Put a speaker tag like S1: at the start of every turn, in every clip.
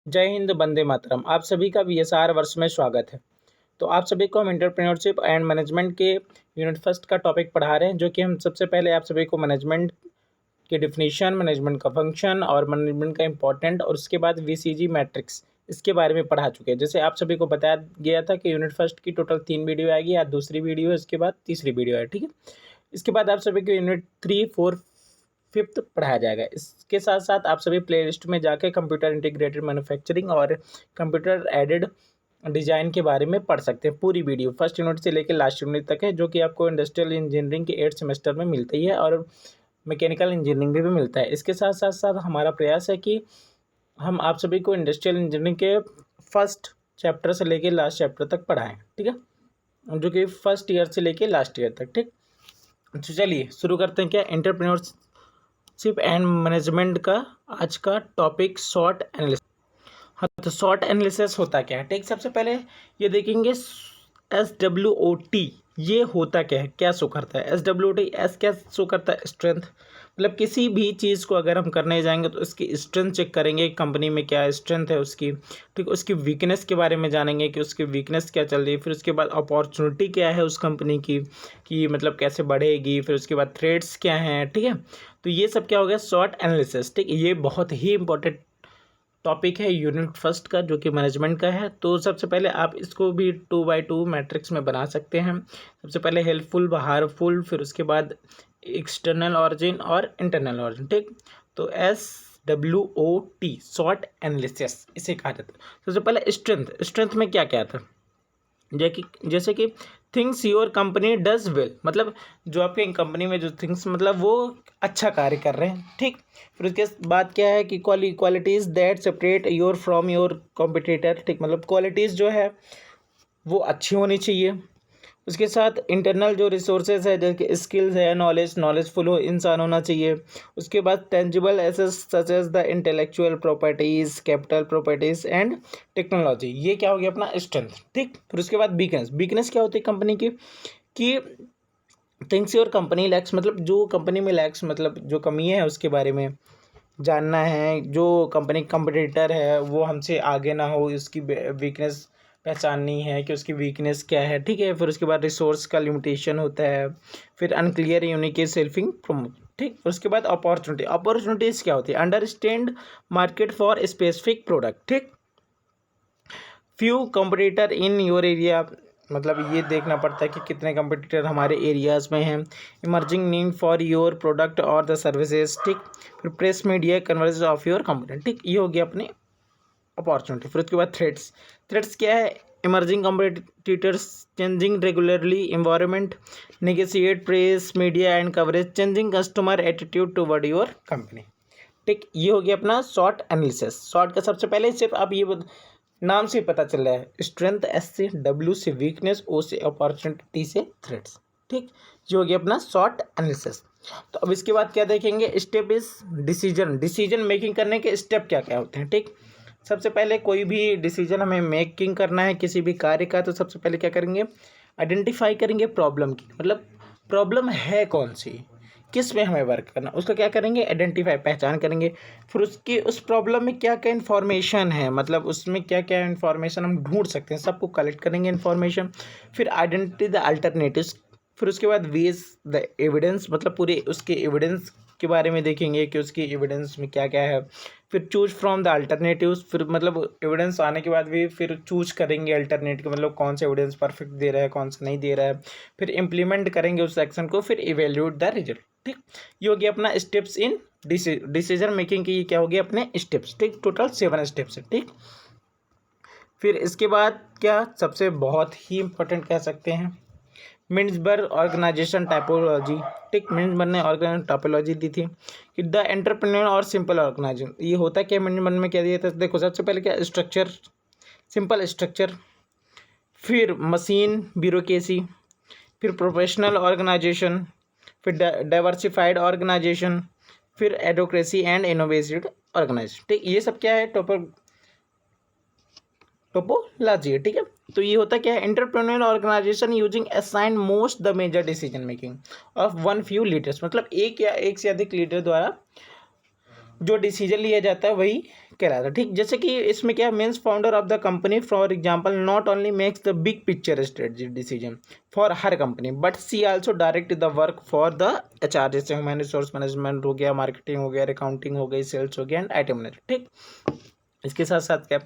S1: जय हिंद, वंदे मातरम। आप सभी का बीएसआर वर्ष में स्वागत है। तो आप सभी को हम एंटरप्रेन्योरशिप एंड मैनेजमेंट के यूनिट फर्स्ट का टॉपिक पढ़ा रहे हैं, जो कि हम सबसे पहले आप सभी को मैनेजमेंट की डिफिनीशन, मैनेजमेंट का फंक्शन और मैनेजमेंट का इंपॉर्टेंट और उसके बाद वीसीजी मैट्रिक्स इसके बारे में पढ़ा चुके हैं। जैसे आप सभी को बताया गया था कि यूनिट फर्स्ट की टोटल 3 वीडियो आएगी, आज दूसरी वीडियो है, इसके बाद तीसरी वीडियो है, ठीक है। इसके बाद आप सभी को यूनिट 3, 4, 5th पढ़ाया जाएगा। इसके साथ साथ आप सभी प्ले लिस्ट में जाके कंप्यूटर इंटीग्रेटेड मैन्युफैक्चरिंग और कंप्यूटर एडेड डिज़ाइन के बारे में पढ़ सकते हैं। पूरी वीडियो फर्स्ट यूनिट से लेकर लास्ट यूनिट तक है, जो कि आपको इंडस्ट्रियल इंजीनियरिंग के 8th सेमेस्टर में मिलती है और मैकेनिकल इंजीनियरिंग में भी मिलता है। इसके साथ साथ साथ हमारा प्रयास है कि हम आप सभी को इंडस्ट्रियल इंजीनियरिंग के फर्स्ट चैप्टर से लेकर लास्ट चैप्टर तक पढ़ाएं, ठीक है, जो कि फर्स्ट ईयर से लेकर लास्ट ईयर तक, ठीक। तो चलिए शुरू करते हैं। क्या एंटरप्रेन्योरशिप एंड मैनेजमेंट का आज का टॉपिक शॉर्ट एनालिसिस। हाँ, तो शॉर्ट एनालिसिस होता क्या है, ठीक। सबसे पहले ये देखेंगे SWOT ये होता क्या है, क्या शो करता है। SWOT एस क्या शो करता है, स्ट्रेंथ। मतलब किसी भी चीज़ को अगर हम करने जाएंगे तो उसकी स्ट्रेंथ चेक करेंगे, कंपनी में क्या स्ट्रेंथ है उसकी, ठीक। उसकी वीकनेस के बारे में जानेंगे कि उसकी वीकनेस क्या चल रही है। फिर उसके बाद अपॉर्चुनिटी क्या है उस कंपनी की, कि मतलब कैसे बढ़ेगी। फिर उसके बाद थ्रेट्स क्या हैं, ठीक है। तो ये सब क्या हो गया, शॉर्ट एनालिसिस, ठीक। ये बहुत ही इंपॉर्टेंट टॉपिक है यूनिट फर्स्ट का, जो कि मैनेजमेंट का है। तो सबसे पहले आप इसको भी 2x2 मैट्रिक्स में बना सकते हैं। सबसे पहले हेल्पफुल, हार्मफुल, फिर उसके बाद एक्सटर्नल ऑरिजिन और इंटरनल ऑरिजिन, ठीक। तो SWOT शॉर्ट एनालिसिस इसे कहा जाता है। सबसे पहले स्ट्रेंथ में क्या क्या था, जैसे कि things your company does well, मतलब जो आपके कंपनी में जो थिंग्स मतलब वो अच्छा कार्य कर रहे हैं, ठीक। फिर उसके बाद क्या है कि qualities that separate your from your competitor, ठीक। मतलब क्वालिटीज़ जो है वो अच्छी होनी चाहिए। उसके साथ इंटरनल जो रिसोर्सेज है, जैसे स्किल्स है, नॉलेजफुल हो इंसान होना चाहिए। उसके बाद tangible assets such as the intellectual properties, capital properties and technology, ये क्या हो गया अपना स्ट्रेंथ, ठीक। फिर उसके बाद वीकनेस क्या होती है कंपनी की, कि थिंग्स योर कंपनी लैक्स, मतलब जो कंपनी में लैक्स, मतलब जो कमी है उसके बारे में जानना है। जो कंपनी कंपटीटर है वो हमसे आगे ना हो, उसकी वीकनेस पहचाननी है कि उसकी वीकनेस क्या है, ठीक है। फिर उसके बाद रिसोर्स का लिमिटेशन होता है। फिर अनक्लियर यूनिक सेल्फिंग प्रमोट, ठीक। फिर उसके बाद अपॉर्चुनिटीज़ क्या होती है, understand market for specific product, ठीक। Few competitor in your area, मतलब ये देखना पड़ता है कि कितने कंपटीटर हमारे एरियाज़ में हैं। Emerging need for your product और द सर्विसेज, ठीक। फिर press media convergence of your company, ठीक। ये हो गया अपनी अपॉर्चुनिटी। फिर उसके बाद थ्रेट्स क्या है, emerging competitors, changing regularly environment, negotiate press media and coverage, changing customer attitude toward your company, ठीक। ये हो गया अपना शॉर्ट एनालिसिस। शॉर्ट का सबसे पहले सिर्फ आप ये नाम से पता चल रहा है, स्ट्रेंथ S से, W से वीकनेस, O से अपॉर्चुनिटी, से थ्रेट्स, ठीक। ये हो गया अपना शॉर्ट एनालिसिस। तो अब इसके बाद क्या देखेंगे, स्टेप इज डिसीजन मेकिंग करने के स्टेप क्या क्या होते हैं, ठीक। सबसे पहले कोई भी डिसीजन हमें मेकिंग करना है किसी भी कार्य का, तो सबसे पहले क्या करेंगे, आइडेंटिफाई करेंगे प्रॉब्लम की, मतलब प्रॉब्लम है कौन सी, किस में हमें वर्क करना, उसका क्या करेंगे, आइडेंटिफाई, पहचान करेंगे। फिर उसकी उस प्रॉब्लम में क्या क्या इन्फॉर्मेशन है, मतलब उसमें क्या क्या इन्फॉर्मेशन हम ढूंढ सकते हैं, सबको कलेक्ट करेंगे इन्फॉर्मेशन। फिर आइडेंटिटी द अल्टरनेटिव्स। फिर उसके बाद वेज द एविडेंस, मतलब पूरे उसके एविडेंस के बारे में देखेंगे कि उसकी एविडेंस में क्या क्या है। फिर चूज फ्रॉम द अल्टरनेटिव्स, फिर मतलब एविडेंस आने के बाद भी फिर चूज करेंगे अल्टरनेटिव, मतलब कौन सा एविडेंस परफेक्ट दे रहा है, कौन सा नहीं दे रहा है। फिर इम्प्लीमेंट करेंगे उस एक्शन को, फिर इवेल्यूएट द रिजल्ट, ठीक। ये हो गया अपना स्टेप्स इन डिसीजन मेकिंग की, ये क्या हो गया अपने स्टेप्स, ठीक। टोटल 7 स्टेप्स है, ठीक। फिर इसके बाद क्या सबसे बहुत ही इंपॉर्टेंट कह सकते हैं, मिन्सबर्ग ऑर्गेनाइजेशन टाइपोलॉजी, ठीक। मिन्सबर्ग ने ऑर्गेनाइजेशन टाइपोलॉजी दी थी कि द एंटरप्रेन्योर और सिंपल ऑर्गेनाइजेशन, ये होता क्या, मिन्सबर्ग में क्या दिया था, देखो सबसे पहले क्या, स्ट्रक्चर, सिंपल स्ट्रक्चर। फिर मशीन ब्यूरोक्रेसी, फिर प्रोफेशनल ऑर्गेनाइजेशन, फिर डाइवर्सिफाइड ऑर्गेनाइजेशन, फिर एडोक्रेसी एंड इनोवेटिव ऑर्गेनाइजेशन, ठीक। ये सब क्या है, टोपोलॉजी है, ठीक है। तो ये होता क्या है, entrepreneur organization using assign most the major decision making of one few leaders, मतलब एक या एक से अधिक लीडर द्वारा जो डिसीजन लिया जाता है वही कहलाता है। ठीक, जैसे कि इसमें क्या means founder of the company for example not only makes the big picture strategy decision for her company but she also direct the work for the HR, जैसे ह्यूमन रिसोर्स मैनेजमेंट हो गया, मार्केटिंग हो गया, accounting हो गई, sales हो गया and IT manager. ठीक, इसके साथ साथ क्या,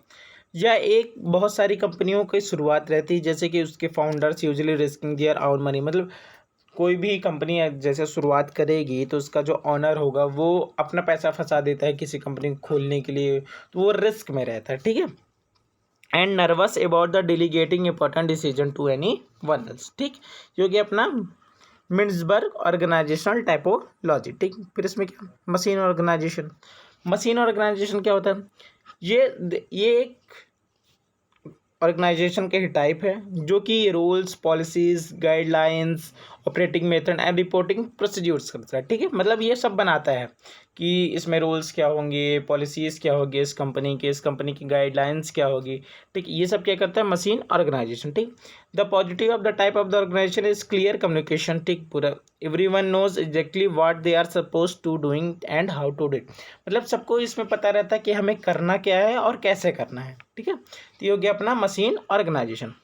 S1: यह एक बहुत सारी कंपनियों की शुरुआत रहती है, जैसे कि उसके फाउंडर्स यूजुअली रिस्किंग देयर आउन मनी, मतलब कोई भी कंपनी जैसे शुरुआत करेगी तो उसका जो ऑनर होगा वो अपना पैसा फंसा देता है किसी कंपनी को खोलने के लिए, तो वो रिस्क में रहता है। ठीक है, and nervous about the delegating important decision to anyone else. ठीक, जो कि अपना मिन्सबर्ग ऑर्गेनाइजेशनल टाइपोलॉजी। ठीक, फिर इसमें क्या, मशीन ऑर्गेनाइजेशन। मशीन ऑर्गेनाइजेशन क्या होता है, ये एक ऑर्गेनाइजेशन के टाइप है जो कि rules, policies, guidelines, operating method and reporting procedures करता है। ठीक है, मतलब ये सब बनाता है कि इसमें रूल्स क्या होंगे, पॉलिसीज़ क्या होगी इस कंपनी की गाइडलाइंस क्या होगी। ठीक, ये सब क्या करता है मशीन ऑर्गेनाइजेशन। ठीक, the positive of the type of the organization is clear communication. ठीक, पूरा everyone knows exactly what they are suppose to doing and how to do it, मतलब सबको इसमें पता रहता है कि हमें करना क्या है और कैसे करना है। ठीक है, तो ये हो गया अपना मशीन ऑर्गेनाइजेशन।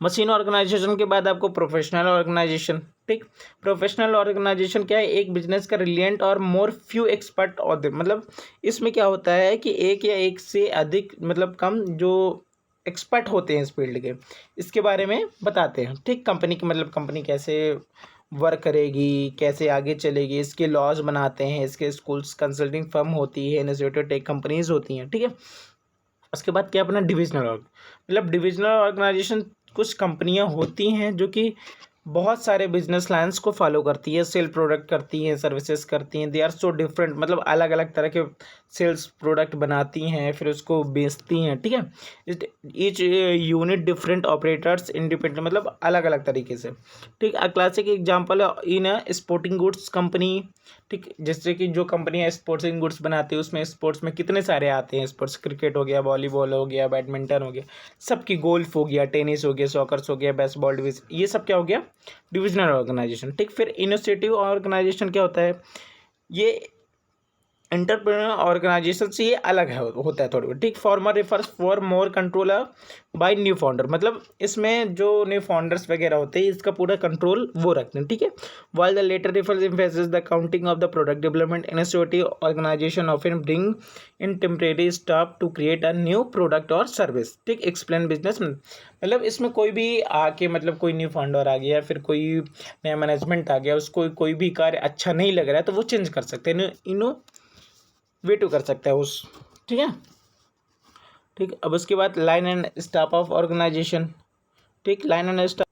S1: मशीन ऑर्गेनाइजेशन के बाद आपको प्रोफेशनल ऑर्गेनाइजेशन। ठीक, प्रोफेशनल ऑर्गेनाइजेशन क्या है, एक बिजनेस का रिलियंट और मोर फ्यू एक्सपर्ट और मतलब इसमें क्या होता है कि एक या एक से अधिक मतलब कम जो एक्सपर्ट होते हैं इस फील्ड के, इसके बारे में बताते हैं। ठीक, कंपनी की मतलब कंपनी कैसे वर्क करेगी, कैसे आगे चलेगी, इसके लॉज बनाते हैं, इसके स्कूल्स, कंसल्टिंग फर्म होती है, इनिशिएटिव टेक कंपनीज होती हैं। ठीक है, उसके बाद क्या अपना डिविजनल मतलब डिविजनल ऑर्गेनाइजेशन, कुछ कंपनियां होती हैं जो कि बहुत सारे बिजनेस लाइन्स को फॉलो करती है, सेल प्रोडक्ट करती हैं, सर्विसेज करती हैं, दे आर सो डिफरेंट, मतलब अलग अलग तरह के सेल्स प्रोडक्ट बनाती हैं फिर उसको बेचती हैं। ठीक है, each unit different operators independent, मतलब अलग अलग तरीके से। ठीक, classic example in a sporting goods company. ठीक, जैसे कि जो कंपनियां स्पोर्टिंग गुड्स बनाती है उसमें स्पोर्ट्स में कितने सारे आते हैं स्पोर्ट्स, क्रिकेट हो गया, वॉलीबॉल हो गया, बैडमिंटन हो गया, सबकी, गोल्फ हो गया, टेनिस हो गया, सॉकर्स हो गया, बेसबॉल डिवीजन, ये सब क्या हो गया डिविजनल ऑर्गेनाइजेशन। ठीक, फिर इनिशिएटिव ऑर्गेनाइजेशन क्या होता है, ये एंटरप्रेन्योर ऑर्गेनाइजेशन से ये अलग है, होता है थोड़ी। ठीक, farmer refers for more control by new founder, मतलब इसमें जो न्यू फाउंडर्स वगैरह होते हैं इसका पूरा कंट्रोल वो रखते हैं। ठीक है, while the latter refers emphasis the counting of the product development, initiative organization often bring in temporary staff to create a new product or service. ठीक, एक्सप्लेन बिजनेस, मतलब इसमें कोई भी आके मतलब कोई न्यू फाउंडर आ गया, फिर कोई नया मैनेजमेंट आ गया, उसको कोई भी कार्य अच्छा नहीं लग रहा है तो वो चेंज कर सकते हैं, इनोवेटिव कर सकता है उस। ठीक है, ठीक, अब उसके बाद line and staff of organization. ठीक, लाइन एंड स्टाफ,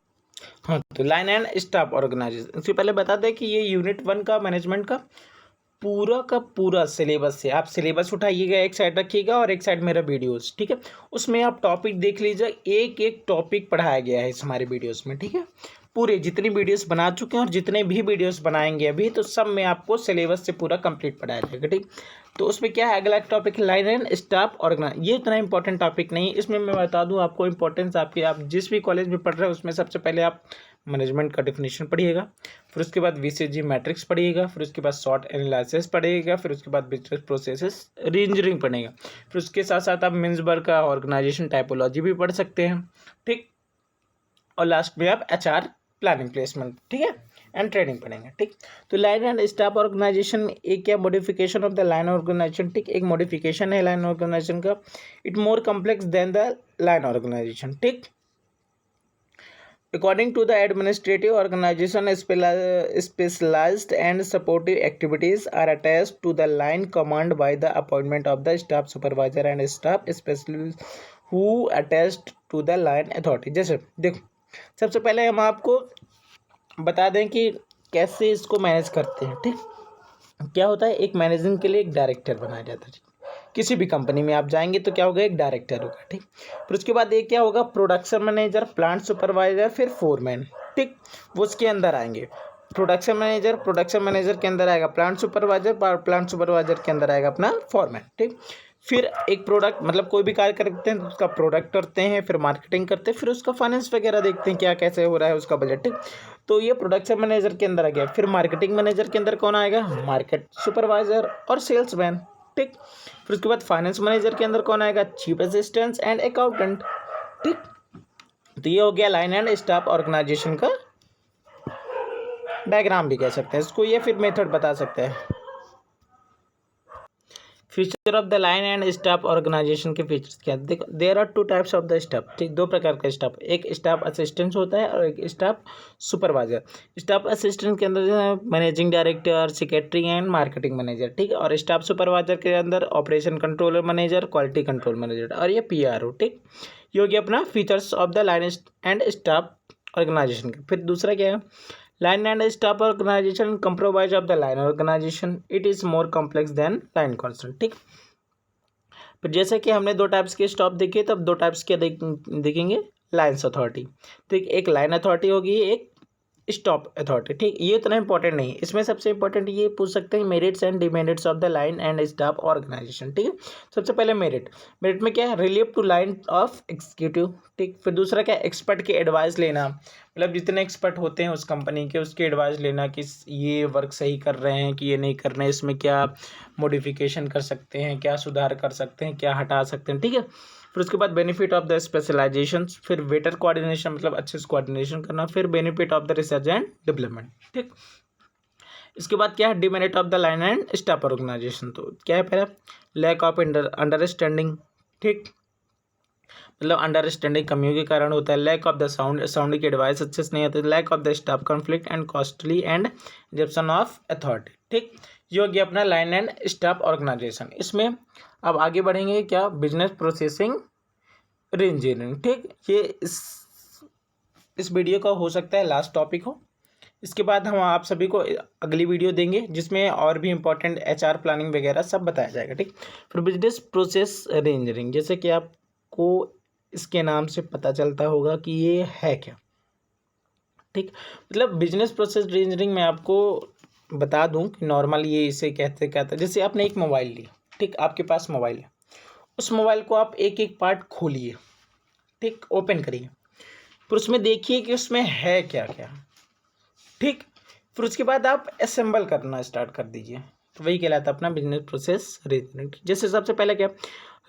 S1: हाँ, तो लाइन एंड स्टाफ ऑर्गेनाइजेशन, इससे पहले बता दें कि ये यूनिट 1 का मैनेजमेंट का पूरा सिलेबस है। आप सिलेबस उठाइएगा, एक साइड रखिएगा और एक साइड मेरा वीडियोस। ठीक है, उसमें आप टॉपिक देख लीजिए, एक एक टॉपिक पढ़ाया गया है इस हमारे वीडियोस में। ठीक है, पूरे जितनी वीडियोस बना चुके हैं और जितने भी वीडियोस बनाएंगे अभी, तो सब में आपको सिलेबस से पूरा कंप्लीट पढ़ाया जाएगा। ठीक, तो उसमें क्या है, अगला topic line and staff organize, ये इतना इंपॉर्टेंट टॉपिक नहीं है, इसमें मैं बता दूं आपको इंपॉर्टेंस आपकी, आप जिस भी कॉलेज में पढ़ रहे हैं उसमें सबसे पहले आप मैनेजमेंट का डिफिनेशन पढ़िएगा, फिर उसके बाद वीसीजी मैट्रिक्स पढ़िएगा, फिर उसके बाद शॉर्ट एनालिसिस पढ़िएगा, फिर उसके बाद बिजनेस प्रोसेसेस रीइंजीनियरिंग पढ़ेगा, फिर उसके साथ साथ आप मिन्सबर्ग का ऑर्गेनाइजेशन टाइपोलॉजी भी पढ़ सकते हैं। ठीक, और लास्ट में आप एचआर प्लानिंग प्लेसमेंट, ठीक है, एंड ट्रेनिंग पढ़ेंगे। ठीक, तो लाइन एंड स्टाफ ऑर्गेनाइजेशन में एक क्या modification of the line organization. ठीक, एक मॉडिफिकेशन है लाइन ऑर्गेनाइजेशन का, it more complex than the line organization. ठीक, according to the administrative organization, specialized and supportive activities are attached to the line command by the appointment of the staff supervisor and staff specialist who attached to the line authority। जैसे देखो, सबसे पहले हम आपको बता दें कि कैसे इसको मैनेज करते हैं। ठीक, क्या होता है, एक मैनेजिंग के लिए एक डायरेक्टर बनाया जाता है। किसी भी कंपनी में आप जाएंगे तो क्या होगा, एक डायरेक्टर होगा। ठीक, फिर उसके बाद एक क्या होगा, प्रोडक्शन मैनेजर, प्लांट सुपरवाइजर, फिर फोरमैन। ठीक, वो उसके अंदर आएंगे, प्रोडक्शन मैनेजर के अंदर आएगा प्लांट सुपरवाइजर के अंदर आएगा अपना फोरमैन। ठीक, फिर एक प्रोडक्ट मतलब कोई भी कार्य करते हैं तो उसका प्रोडक्ट करते हैं, फिर मार्केटिंग करते हैं, फिर उसका फाइनेंस वगैरह देखते हैं क्या कैसे हो रहा है उसका बजट। ठीक, तो ये प्रोडक्शन मैनेजर के अंदर आ गया। फिर मार्केटिंग मैनेजर के अंदर कौन आएगा, मार्केट सुपरवाइजर और सेल्समैन, ठीक। फिर उसके बाद फाइनेंस मैनेजर के अंदर कौन आएगा, चीफ असिस्टेंट एंड अकाउंटेंट, ठीक। तो ये हो गया लाइन एंड स्टाफ ऑर्गेनाइजेशन का डायग्राम भी कह सकते हैं इसको, ये फिर मेथड बता सकते हैं। Feature of the line and staff organization के फीचर्स क्या, देखो there are 2 types of the staff, ठीक। 2 प्रकार का स्टाफ, एक स्टाफ असिस्टेंट होता है और एक स्टाफ सुपरवाइजर। स्टाफ असिस्टेंट के अंदर जो है managing director, secretary and marketing manager, ठीक। और स्टाफ सुपरवाइजर के अंदर operation controller manager, quality control manager और ये PRO, ठीक। ये हो गया अपना features of the line and staff organisation का। फिर दूसरा क्या है, line and staff organization comprise of the line organization, it is more complex than line constant, ठीक। फिर जैसे कि हमने 2 टाइप्स के स्टाफ देखे, तब 2 टाइप्स के देखेंगे लाइन्स अथॉरिटी, ठीक। एक लाइन अथॉरिटी होगी, एक स्टॉप अथॉरिटी, ठीक। ये उतना इंपॉर्टेंट नहीं है, इसमें सबसे इंपॉर्टेंट ये पूछ सकते हैं merits and demerits of the line and staff organisation, ठीक है। सबसे पहले मेरिट में क्या है, relieve to line of executive, ठीक। फिर दूसरा क्या है, एक्सपर्ट की एडवाइस लेना, मतलब जितने एक्सपर्ट होते हैं उस कंपनी के, उसकी एडवाइस लेना कि ये वर्क सही कर रहे हैं कि ये नहीं कर रहे हैं, इसमें क्या मॉडिफिकेशन कर सकते हैं, क्या सुधार कर सकते हैं, क्या हटा सकते हैं, ठीक है। फिर उसके बाद बेनिफिट ऑफ द स्पेशलाइजेशन, फिर बेटर कोऑर्डिनेशन, मतलब अच्छे से कोऑर्डिनेशन करना, फिर benefit of the research and development, ठीक। इसके बाद क्या है, demerit of the line and staff organisation, तो क्या है पहला, लैक ऑफ अंडरस्टैंडिंग, ठीक। मतलब अंडरस्टैंडिंग कमियों के कारण होता है। लैक ऑफ द साउंड की एडवाइस अच्छे से नहीं आती। Lack of the staff conflict and costly and rejection of authority, ठीक। ये हो गया अपना लाइन एंड स्टाफ ऑर्गेनाइजेशन। इसमें अब आगे बढ़ेंगे क्या, बिजनेस प्रोसेसिंग रीइंजीनियरिंग, ठीक। ये इस वीडियो का हो सकता है लास्ट टॉपिक हो। इसके बाद हम आप सभी को अगली वीडियो देंगे जिसमें और भी इंपॉर्टेंट HR प्लानिंग वगैरह सब बताया जाएगा, ठीक। फिर बिजनेस प्रोसेस रीइंजीनियरिंग, जैसे कि आपको इसके नाम से पता चलता होगा कि ये है क्या, ठीक। मतलब बिजनेस प्रोसेस रीइंजीनियरिंग में आपको बता दूं कि नॉर्मल ये इसे कहते जैसे आपने एक मोबाइल ली, ठीक। आपके पास मोबाइल है, उस मोबाइल को आप एक एक पार्ट खोलिए, ठीक, ओपन करिए, फिर उसमें देखिए कि उसमें है क्या क्या, ठीक। फिर उसके बाद आप असेंबल करना स्टार्ट कर दीजिए, तो वही कहलाता है अपना बिजनेस प्रोसेस रीइंजीनियरिंग। जैसे सबसे पहले क्या,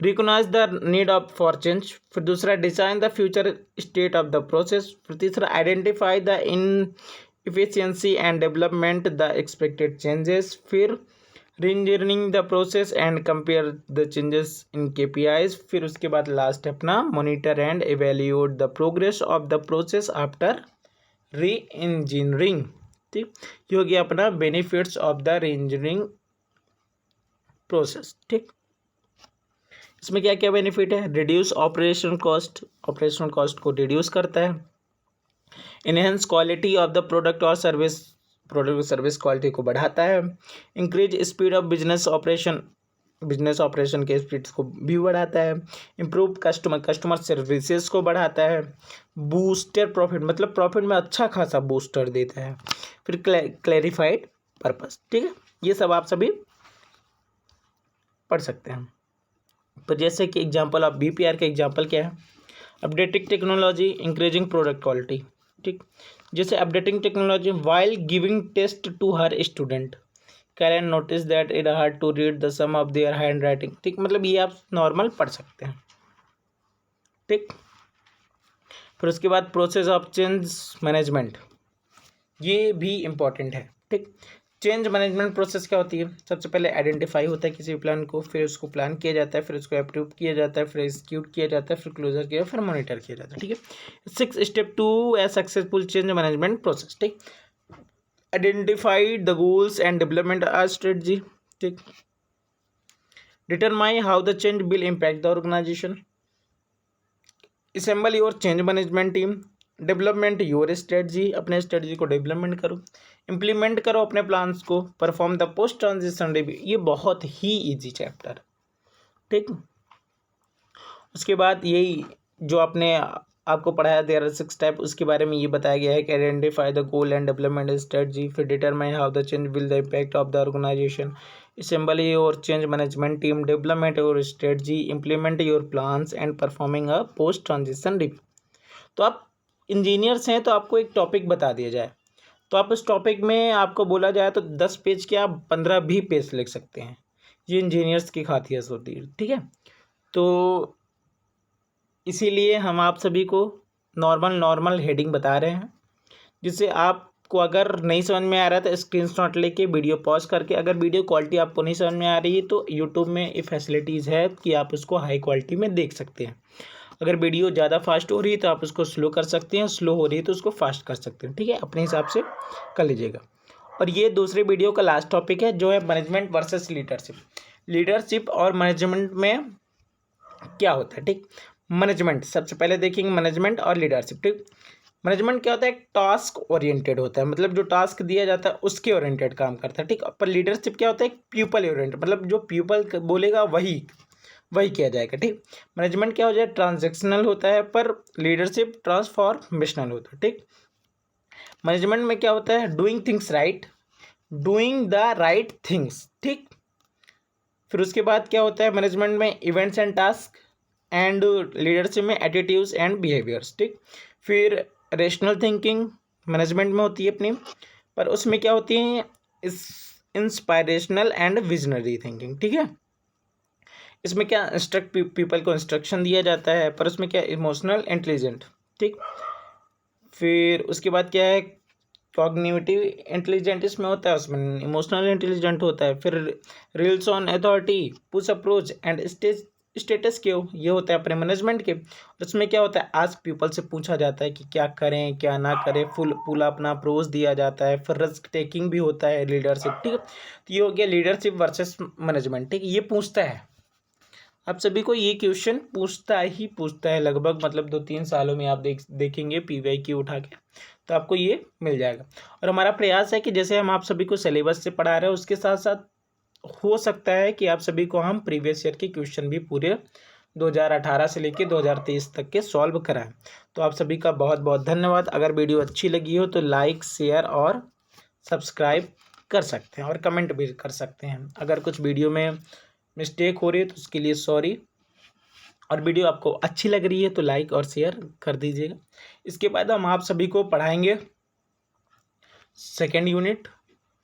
S1: recognise the need of for change, फिर दूसरा design the future state of the process, फिर तीसरा identify the inefficiency and development the expected changes, फिर reengineering the process and compare the changes in KPIs, फिर उसके बाद लास्ट अपना monitor and evaluate the progress of the process after reengineering, ठीक। ये हो गया अपना benefits of the reengineering process, ठीक। इसमें क्या क्या बेनिफिट है, रिड्यूस ऑपरेशन कॉस्ट को रिड्यूस करता है, enhance quality of the product or service quality को बढ़ाता है, increase speed of business operation के स्पीड को भी बढ़ाता है, इम्प्रूव कस्टमर सर्विसेज को बढ़ाता है, बूस्टर प्रॉफिट, मतलब प्रॉफिट में अच्छा खासा बूस्टर देता है, फिर क्लैरिफाइड पर्पस, ठीक है। ये सब आप सभी पढ़ सकते हैं। तो जैसे कि एग्जांपल ऑफ BPR का एग्जांपल क्या है, updating technology increasing product quality, ठीक। जैसे updating technology, while giving test to her student can notice that it hard to read the some of their hand writing, ठीक। मतलब ये आप नॉर्मल पढ़ सकते हैं, ठीक। फिर उसके बाद प्रोसेस ऑफ चेंज मैनेजमेंट, ये भी इम्पॉर्टेंट है, ठीक। चेंज मैनेजमेंट प्रोसेस क्या होती है, सबसे पहले आइडेंटिफाई होता है किसी भी प्लान को, फिर उसको प्लान किया जाता है, फिर उसको अप्रूव किया जाता है, फिर एग्जीक्यूट किया जाता है, फिर क्लोजर किया, फिर मॉनिटर किया जाता है, ठीक है। 6 step to a successful change management process, ठीक। Identify the goals and development a strategy, ठीक। Determine how the change will impact the organisation, assemble your change management team, development your strategy, अपने strategy को development करो, implement करो अपने plans को, perform the post transition review, ये बहुत ही easy chapter, ठीक। उसके बाद यही जो आपने आपको पढ़ाया देयर आर 6 टाइप, उसके बारे में ये बताया गया है कि identify the goal and development strategy, फिर determine how the change will the impact of the organisation, assemble your change management team, development your strategy, implement your plans and performing a post transition review. तो आप engineers हैं तो आपको एक topic बता दिया जाए तो आप उस टॉपिक में आपको बोला जाए तो 10 पेज के आप 15 भी पेज लिख सकते हैं। ये इंजीनियर्स की खासियत होती है, ठीक है। तो इसीलिए हम आप सभी को नॉर्मल हेडिंग बता रहे हैं, जिससे आपको अगर नहीं समझ में आ रहा है तो स्क्रीनशॉट लेके वीडियो पॉज करके, अगर वीडियो क्वालिटी आपको नहीं समझ में आ रही है तो यूट्यूब में ये फैसिलिटीज़ है कि आप उसको हाई क्वालिटी में देख सकते हैं। अगर वीडियो ज़्यादा फास्ट हो रही है तो आप उसको स्लो कर सकते हैं, स्लो हो रही है तो उसको फास्ट कर सकते हैं, ठीक है, अपने हिसाब से कर लीजिएगा। और ये दूसरे वीडियो का लास्ट टॉपिक है जो है मैनेजमेंट वर्सेस लीडरशिप। लीडरशिप और मैनेजमेंट में क्या होता है, ठीक। मैनेजमेंट सबसे पहले देखेंगे, मैनेजमेंट और लीडरशिप, ठीक। मैनेजमेंट क्या होता है, टास्क ओरिएंटेड होता है, मतलब जो टास्क दिया जाता है उसके ओरिएंटेड काम करता है, ठीक। पर लीडरशिप क्या होता है, पीपल ओरिएंटेड, मतलब जो पीपल बोलेगा वही किया जाएगा, ठीक। मैनेजमेंट क्या हो जाए, ट्रांजैक्शनल होता है, पर लीडरशिप ट्रांसफॉर्मेशनल होता है, ठीक। मैनेजमेंट में क्या होता है, doing things right, doing the right things, ठीक। फिर उसके बाद क्या होता है मैनेजमेंट में, events and task, and leadership में एटीट्यूड्स एंड बिहेवियर्स, ठीक। फिर रेशनल थिंकिंग मैनेजमेंट में होती है अपनी, पर उसमें क्या होती है, इस इंस्पायरेशनल एंड विजनरी थिंकिंग, ठीक है। इसमें क्या इंस्ट्रक्ट पीपल को इंस्ट्रक्शन दिया जाता है, पर उसमें क्या इमोशनल इंटेलिजेंट, ठीक। फिर उसके बाद क्या है, कॉग्निटिव इंटेलिजेंट इसमें होता है, उसमें इमोशनल इंटेलिजेंट होता है। फिर reels on authority, push approach and status Q, ये होता है अपने मैनेजमेंट के। उसमें क्या होता है, आज पीपल से पूछा जाता है कि क्या करें क्या ना करें, पूरा अपना अप्रोच दिया जाता है। फिर रिस्क टेकिंग भी होता है लीडरशिप, ठीक है। तो ये हो गया लीडरशिप वर्सेस मैनेजमेंट, ठीक। ये पूछता है आप सभी को, ये क्वेश्चन पूछता है लगभग, मतलब 2-3 सालों में आप देखेंगे PYQ उठा के, तो आपको ये मिल जाएगा। और हमारा प्रयास है कि जैसे हम आप सभी को सिलेबस से पढ़ा रहे हैं, उसके साथ साथ हो सकता है कि आप सभी को हम प्रीवियस ईयर के क्वेश्चन भी पूरे 2018 से लेकर 2023 तक के सॉल्व कराएं। तो आप सभी का बहुत बहुत धन्यवाद। अगर वीडियो अच्छी लगी हो तो लाइक, शेयर और सब्सक्राइब कर सकते हैं, और कमेंट भी कर सकते हैं। अगर कुछ वीडियो में मिस्टेक हो रही है तो उसके लिए सॉरी। और वीडियो आपको अच्छी लग रही है तो लाइक और शेयर कर दीजिएगा। इसके बाद हम आप सभी को पढ़ाएंगे सेकेंड यूनिट।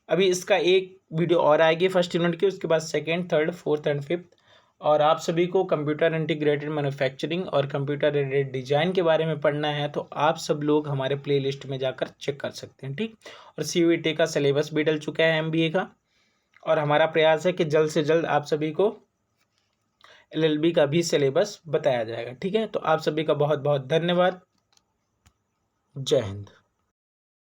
S1: अभी इसका एक वीडियो और आएगी फर्स्ट यूनिट की, उसके बाद second, third, fourth and fifth. और आप सभी को कंप्यूटर इंटीग्रेटेड मैन्युफैक्चरिंग और कंप्यूटर एडेड डिजाइन के बारे में पढ़ना है, तो आप सब लोग हमारे प्लेलिस्ट में जाकर चेक कर सकते हैं, ठीक। और CUET का सिलेबस भी डल चुका है MBA का, और हमारा प्रयास है कि जल्द से जल्द आप सभी को LLB का भी सिलेबस बताया जाएगा, ठीक है। तो आप सभी का बहुत बहुत धन्यवाद। जय हिंद।